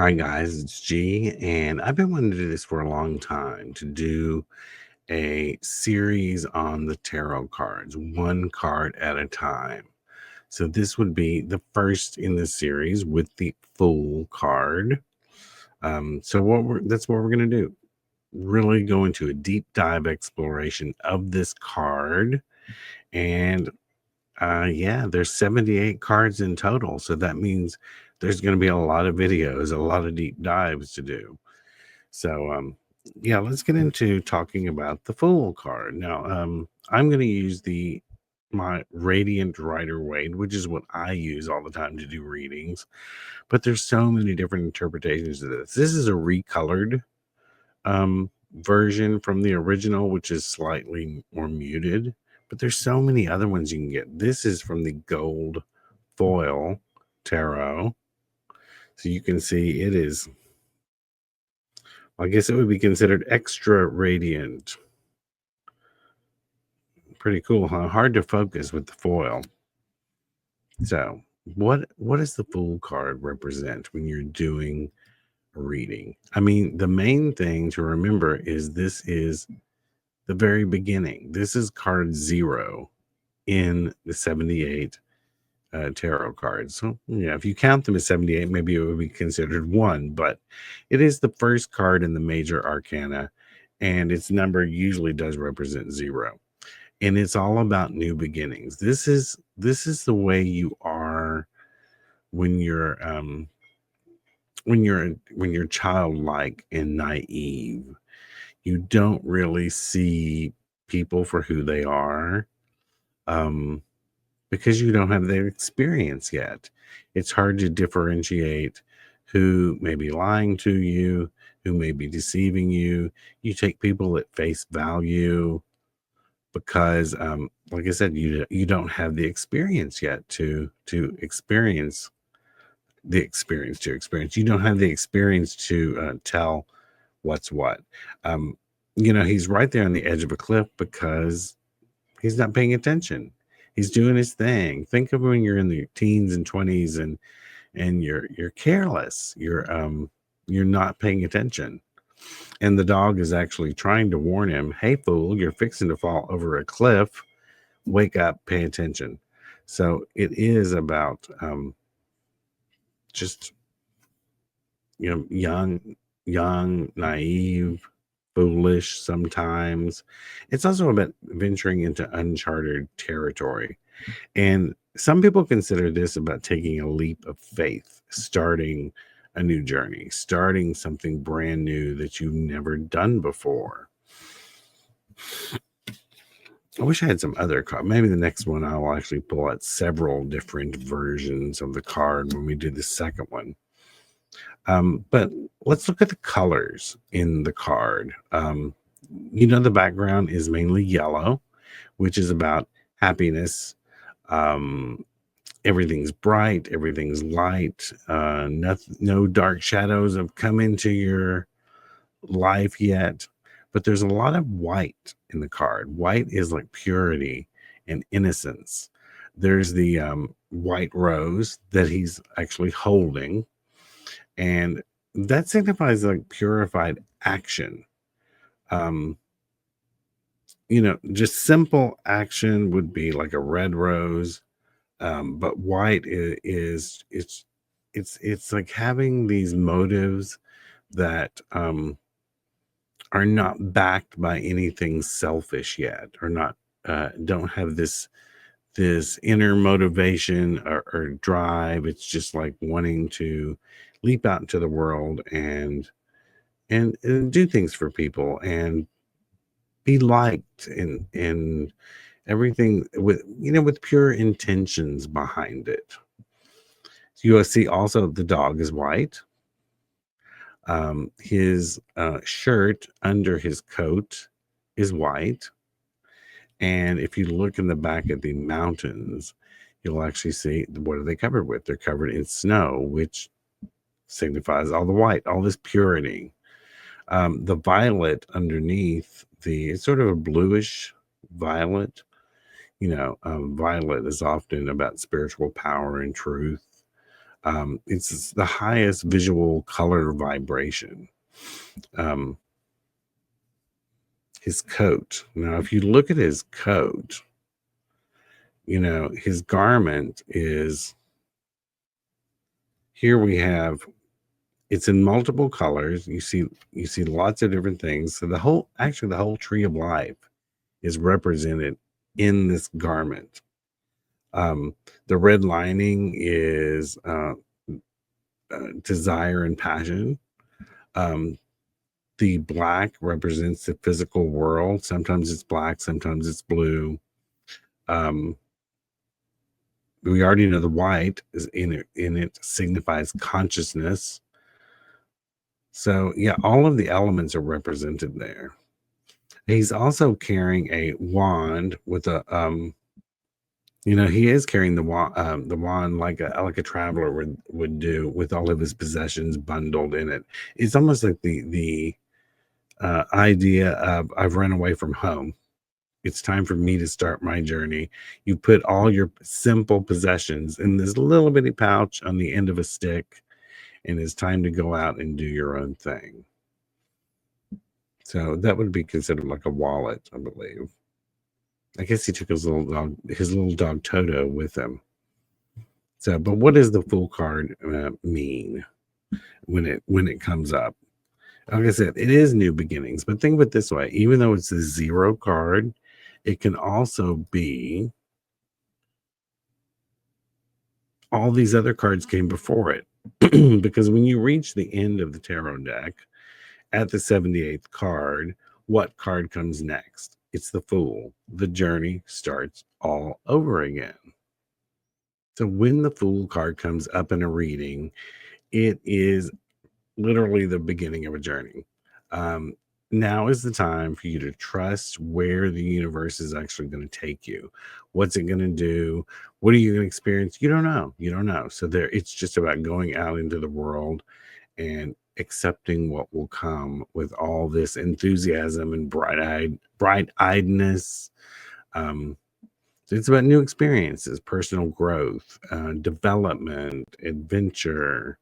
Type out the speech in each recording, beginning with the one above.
Hi guys, it's G, and I've been wanting to do this for a long time to do a series on the tarot cards, one card at a time. So this would be the first in the series with the Fool card. So that's what we're gonna do. Really go into a deep dive exploration of this card, and yeah, there's 78 cards in total. So that means there's going to be a lot of videos, a lot of deep dives to do. So, yeah, let's get into talking about the Fool card. Now, I'm going to use my Radiant Rider Waite, which is what I use all the time to do readings. But there's so many different interpretations of this. This is a recolored version from the original, which is slightly more muted. But there's so many other ones you can get. This is from the gold foil tarot. So you can see it is, I guess it would be considered extra radiant. Pretty cool, huh? Hard to focus with the foil. So, what does the Fool card represent when you're doing a reading? I mean, the main thing to remember is this is the very beginning. This is card 0 in the 78 tarot cards. So, yeah, if you count them as 78, maybe it would be considered one, but it is the first card in the major arcana, and its number usually does represent 0. And it's all about new beginnings. This is the way you are when you're childlike and naive. You don't really see people for who they are. Um because you don't have their experience yet. It's hard to differentiate who may be lying to you, who may be deceiving you. You take people at face value because, like I said, you don't have the experience yet to experience the experience to experience. You don't have the experience to tell what's what. Um, he's right there on the edge of a cliff because he's not paying attention. He's doing his thing. Think of when you're in the teens and 20s and you're careless. You're not paying attention. And the dog is actually trying to warn him, "Hey fool, you're fixing to fall over a cliff. Wake up, pay attention." So it is about just young, naive, foolish sometimes. It's also about venturing into uncharted territory. And some people consider this about taking a leap of faith, starting a new journey, starting something brand new that you've never done before. I wish I had some other card. Maybe the next one I'll actually pull out several different versions of the card when we do the second one. But let's look at the colors in the card. The background is mainly yellow, which is about happiness. Um, Everything's bright, everything's light. No dark shadows have come into your life yet, but there's a lot of white in the card. White is like purity and innocence. There's the white rose that he's actually holding, and that signifies like purified action. Um, just simple action would be like a red rose, but white is it's like having these motives that are not backed by anything selfish yet, or not don't have this inner motivation or drive. It's just like wanting to leap out into the world and do things for people and be liked and everything with pure intentions behind it. You'll see also the dog is white. His shirt under his coat is white. And if you look in the back at the mountains, you'll actually see what are they covered with? They're covered in snow, which signifies all the white, all this purity. The violet underneath it's sort of a bluish violet. Violet is often about spiritual power and truth. It's the highest visual color vibration. Um, his coat. Now, if you look at his coat, his garment is here we have it's in multiple colors. You see lots of different things. So the whole tree of life is represented in this garment. Um, the red lining is desire and passion. Um, the black represents the physical world. Sometimes it's black, sometimes it's blue. Um, we already know the white is in it signifies consciousness. So yeah, all of the elements are represented there. He's also carrying a wand with he is carrying the wand like a traveler would do with all of his possessions bundled in it. It's almost like the idea of I've run away from home. It's time for me to start my journey. You put all your simple possessions in this little bitty pouch on the end of a stick, and it's time to go out and do your own thing. So that would be considered like a wallet, I believe. I guess he took his little dog Toto with him. So, but what does the Fool card mean when it comes up? Like I said, it is new beginnings, but think of it this way: even though it's a zero card, it can also be all these other cards came before it. Because when you reach the end of the tarot deck at the 78th card, what card comes next? It's the Fool. The journey starts all over again. So when the Fool card comes up in a reading, it is literally the beginning of a journey. Um, Now is the time for you to trust where the universe is actually going to take you. What's it going to do? What are you going to experience? You don't know. You don't know. So it's just about going out into the world and accepting what will come with all this enthusiasm and bright eyedness. Um, so it's about new experiences, personal growth, development, adventure.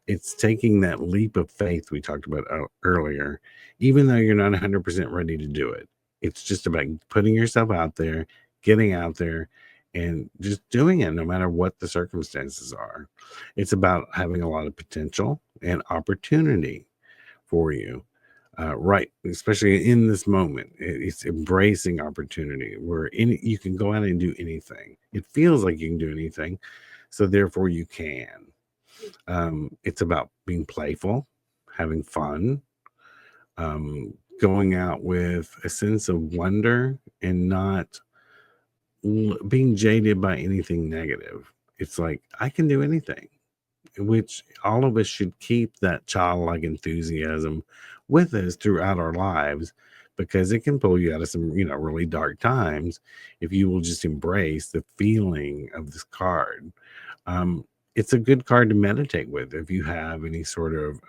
It's taking that leap of faith we talked about earlier, even though you're not 100% ready to do it. It's just about putting yourself out there, getting out there, and just doing it no matter what the circumstances are. It's about having a lot of potential and opportunity for you. Right, especially in this moment, it's embracing opportunity where you can go out and do anything. It feels like you can do anything, so therefore you can. It's about being playful, having fun, going out with a sense of wonder and not being jaded by anything negative. It's like, I can do anything, which all of us should keep that childlike enthusiasm with us throughout our lives because it can pull you out of some, really dark times if you will just embrace the feeling of this card. um, it's a good card to meditate with if you have any sort of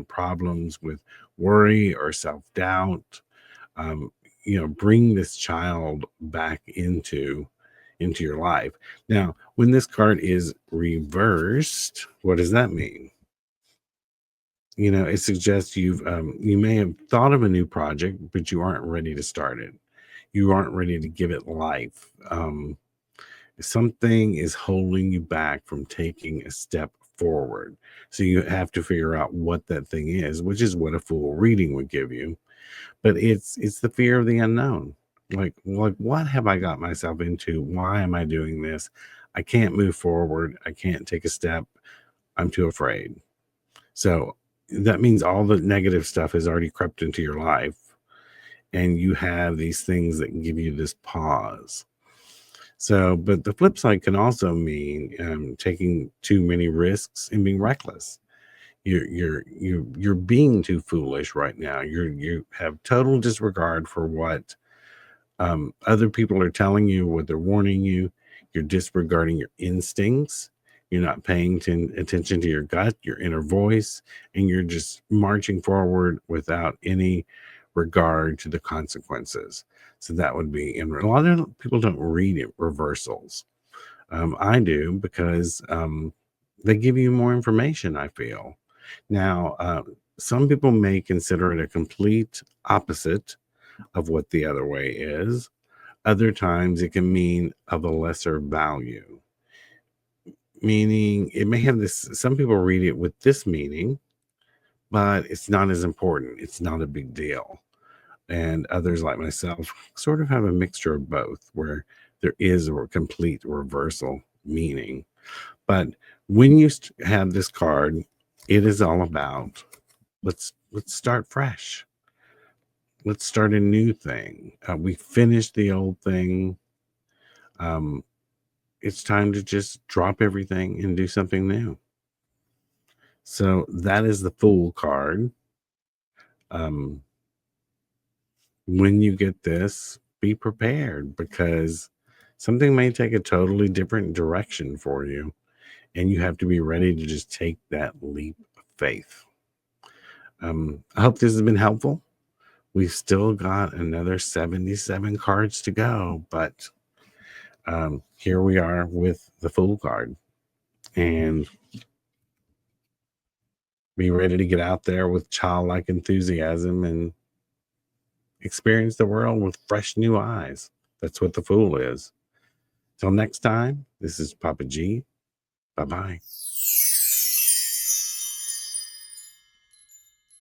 problems with worry or self-doubt. um, bring this child back into your life. Now when this card is reversed, what does that mean? It suggests you may have thought of a new project, but you aren't ready to start it. You aren't ready to give it life. Something is holding you back from taking a step forward. So you have to figure out what that thing is, which is what a Fool reading would give you. But it's the fear of the unknown. Like what have I got myself into? Why am I doing this? I can't move forward. I can't take a step. I'm too afraid. So that means all the negative stuff has already crept into your life, and you have these things that can give you this pause. So, but the flip side can also mean taking too many risks and being reckless. You're being too foolish right now. You have total disregard for what other people are telling you, what they're warning you. You're disregarding your instincts. You're not paying attention to your gut, your inner voice, and you're just marching forward without any regard to the consequences. So that would be, and a lot of people don't read it reversals. I do because They give you more information, I feel. Now, some people may consider it a complete opposite of what the other way is. Other times it can mean of a lesser value, meaning it may have this, some people read it with this meaning, but it's not as important. It's not a big deal. And others, like myself, sort of have a mixture of both, where there is a complete reversal meaning. But when you have this card, it is all about let's start fresh. Let's start a new thing. We finished the old thing. Um, it's time to just drop everything and do something new. So that is the Fool card. Um, when you get this, be prepared because something may take a totally different direction for you, and you have to be ready to just take that leap of faith. I hope this has been helpful. We've still got another 77 cards to go, but here we are with the Fool card. And be ready to get out there with childlike enthusiasm and experience the world with fresh new eyes. That's what the Fool is. Till next time, this is Papa G. Bye bye.